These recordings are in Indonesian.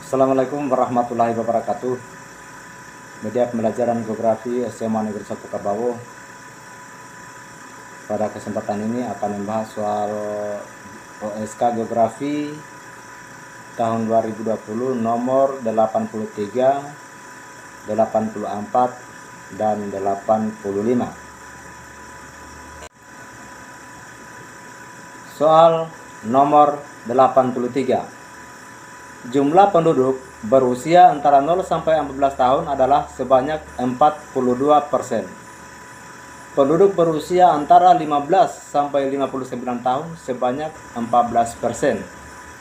Assalamualaikum warahmatullahi wabarakatuh. Media Pembelajaran Geografi SMA Negeri 1 Kabawo. Pada kesempatan ini akan membahas soal OSK Geografi tahun 2020 nomor 83, 84, dan 85. Soal nomor 83. Jumlah penduduk berusia antara 0 sampai 14 tahun adalah sebanyak 42%. Penduduk berusia antara 15 sampai 59 tahun sebanyak 14%.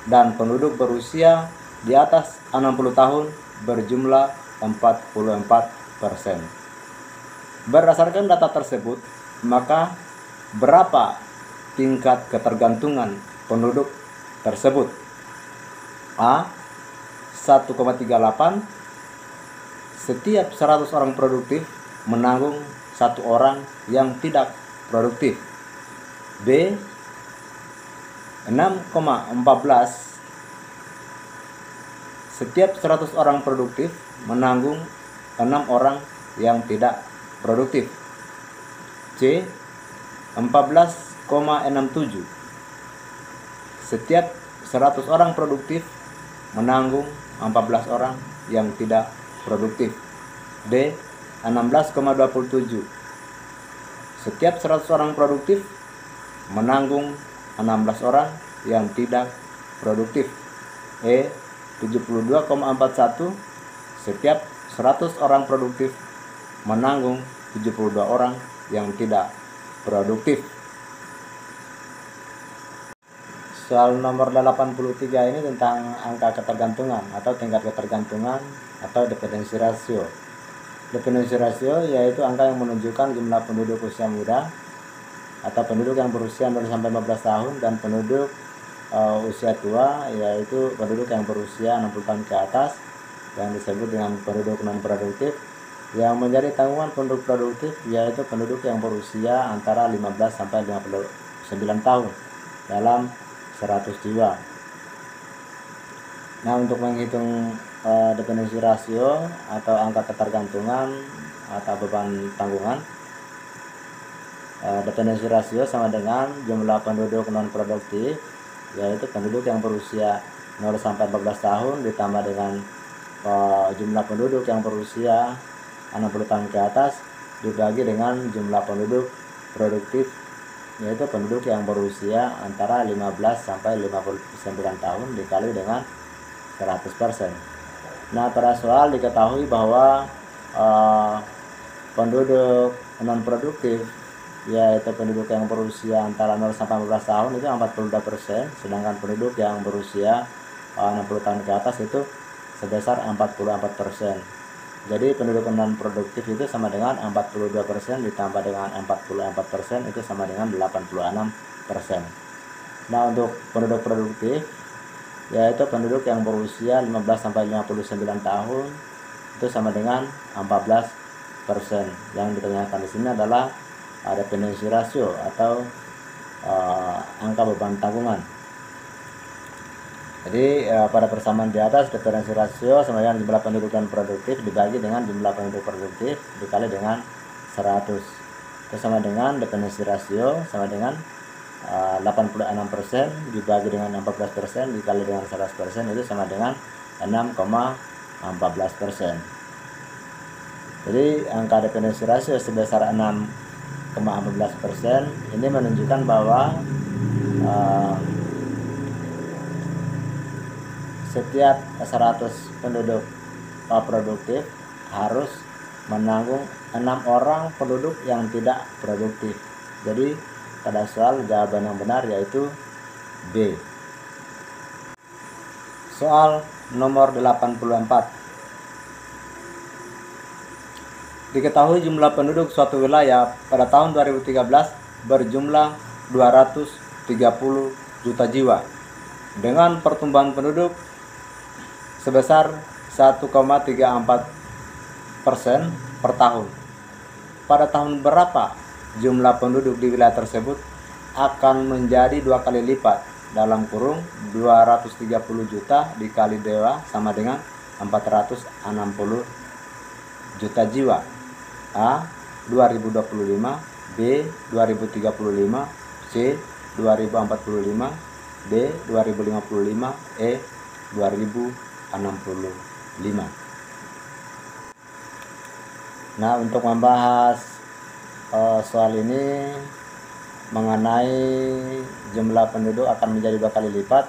Dan penduduk berusia di atas 60 tahun berjumlah 44%. Berdasarkan data tersebut, maka berapa tingkat ketergantungan penduduk tersebut? A. 1,38. Setiap 100 orang produktif menanggung 1 orang yang tidak produktif. B. 6,14. Setiap 100 orang produktif menanggung 6 orang yang tidak produktif. C. 14,67. Setiap 100 orang produktif menanggung 14 orang yang tidak produktif. D. 16,27. Setiap 100 orang produktif menanggung 16 orang yang tidak produktif. E. 72,41. Setiap 100 orang produktif menanggung 72 orang yang tidak produktif. Soal nomor 83 ini tentang angka ketergantungan atau tingkat ketergantungan atau dependensi rasio. Dependensi rasio yaitu angka yang menunjukkan jumlah penduduk usia muda atau penduduk yang berusia 0 sampai 15 tahun dan penduduk usia tua, yaitu penduduk yang berusia 60 tahun ke atas yang disebut dengan penduduk non produktif. Yang menjadi tanggungan penduduk produktif yaitu penduduk yang berusia antara 15 sampai 59 tahun dalam 100 jiwa. Nah, untuk menghitung dependensi rasio atau angka ketergantungan atau beban tanggungan, dependensi rasio sama dengan jumlah penduduk non produktif, yaitu penduduk yang berusia 0 sampai 14 tahun ditambah dengan jumlah penduduk yang berusia 60 tahun ke atas dibagi dengan jumlah penduduk produktif, yaitu penduduk yang berusia antara 15 sampai 59 tahun dikali dengan 100%. Nah, pada soal diketahui bahwa penduduk non produktif, yaitu penduduk yang berusia antara 0 sampai 15 tahun itu 42%, sedangkan penduduk yang berusia 60 tahun ke atas itu sebesar 44%. Jadi penduduk non produktif itu sama dengan 42% ditambah dengan 44% itu sama dengan 86%. Nah, untuk penduduk produktif yaitu penduduk yang berusia 15 sampai 59 tahun itu sama dengan 14%. Yang ditanyakan di sini adalah dependensi rasio atau angka beban tanggungan. Jadi pada persamaan di atas, dependensi rasio sama dengan jumlah penduduk non produktif dibagi dengan jumlah penduduk produktif dikali dengan 100. Itu sama dengan dependensi rasio sama dengan 86% dibagi dengan 14% dikali dengan 100% itu sama dengan 6,14%. Jadi angka dependensi rasio sebesar 6,14% ini menunjukkan bahwa setiap 100 penduduk produktif harus menanggung 6 orang penduduk yang tidak produktif. Jadi pada soal jawaban yang benar yaitu B. Soal nomor 84. Diketahui jumlah penduduk suatu wilayah pada tahun 2013 berjumlah 230 juta jiwa dengan pertumbuhan penduduk sebesar 1,34% per tahun. Pada tahun berapa jumlah penduduk di wilayah tersebut akan menjadi 2 kali lipat dalam kurung 230 juta dikali 2 sama dengan 460 juta jiwa. A 2025, B 2035, C 2045, D 2055, E 2065. Nah, untuk membahas soal ini mengenai jumlah penduduk akan menjadi 2 kali lipat,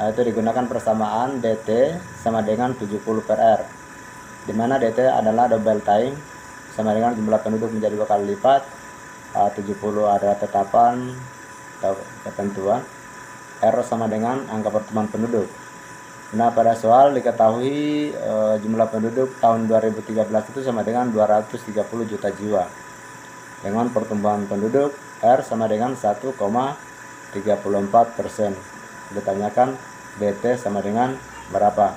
itu digunakan persamaan DT sama dengan 70 per R, di mana DT adalah double time sama dengan jumlah penduduk menjadi 2 kali lipat. 70 adalah tetapan atau ketentuan, R sama dengan angka pertemuan penduduk. Nah, pada soal diketahui jumlah penduduk tahun 2013 itu sama dengan 230 juta jiwa dengan pertumbuhan penduduk R sama dengan 1,34%. Ditanyakan DT sama dengan berapa.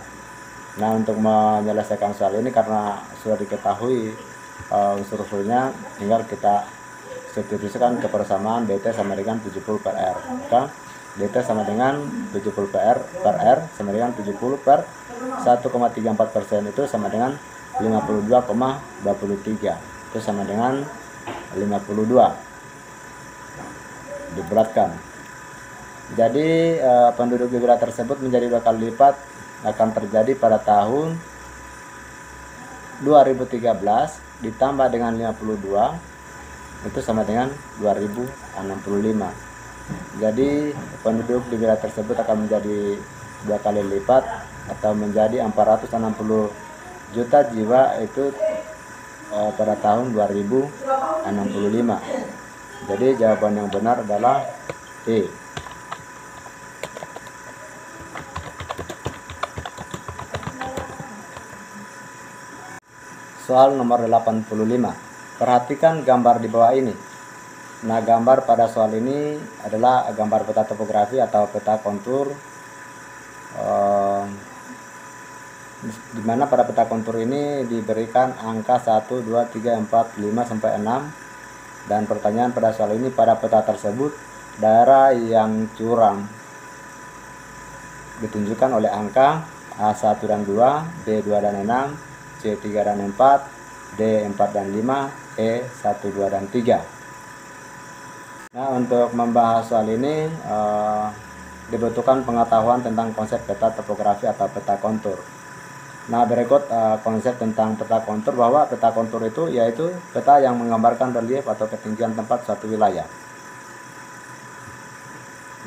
Nah, untuk menyelesaikan soal ini karena sudah diketahui unsur-unsurnya, tinggal kita substitusikan ke persamaan DT sama dengan 70 per R. Maka DT sama dengan 70 per R sama dengan 70 per 1,34%, itu sama dengan 52,23. Itu sama dengan 52. Diberatkan. Jadi penduduk di wilayah tersebut menjadi 2 kali lipat akan terjadi pada tahun 2013 ditambah dengan 52, itu sama dengan 2065. Jadi penduduk di wilayah tersebut akan menjadi 2 kali lipat atau menjadi 460 juta jiwa itu pada tahun 2065. Jadi jawaban yang benar adalah E. Soal nomor 85. Perhatikan gambar di bawah ini. Nah, gambar pada soal ini adalah gambar peta topografi atau peta kontur, di mana pada peta kontur ini diberikan angka 1, 2, 3, 4, 5, sampai 6. Dan pertanyaan pada soal ini, pada peta tersebut daerah yang curam ditunjukkan oleh angka A1 dan 2, B2 dan 6, C3 dan 4, D4 dan 5, E1, 2 dan 3. Nah, untuk membahas soal ini dibutuhkan pengetahuan tentang konsep peta topografi atau peta kontur. Nah, berikut konsep tentang peta kontur, bahwa peta kontur itu yaitu peta yang menggambarkan relief atau ketinggian tempat suatu wilayah.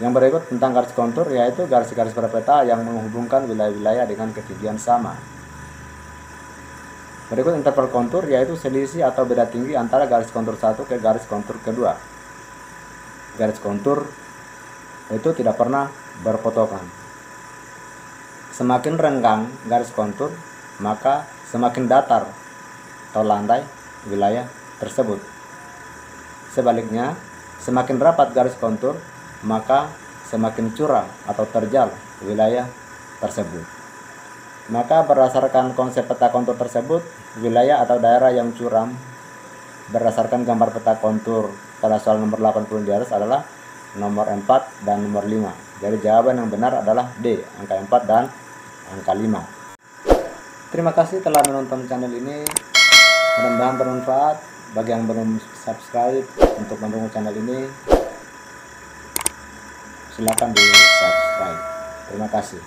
Yang berikut tentang garis kontur, yaitu garis-garis pada peta yang menghubungkan wilayah-wilayah dengan ketinggian sama. Berikut interval kontur, yaitu selisih atau beda tinggi antara garis kontur satu ke garis kontur kedua. Garis kontur itu tidak pernah berpotongan. Semakin renggang garis kontur, maka semakin datar atau landai wilayah tersebut. Sebaliknya, semakin rapat garis kontur, maka semakin curam atau terjal wilayah tersebut. Maka berdasarkan konsep peta kontur tersebut, wilayah atau daerah yang curam berdasarkan gambar peta kontur pada soal nomor 80 di atas adalah nomor 4 dan nomor 5. Jadi jawaban yang benar adalah D, angka 4 dan angka 5. Terima kasih telah menonton channel ini. Mudah-mudahan bermanfaat. Bagi yang belum subscribe, untuk mendukung channel ini, silakan di subscribe. Terima kasih.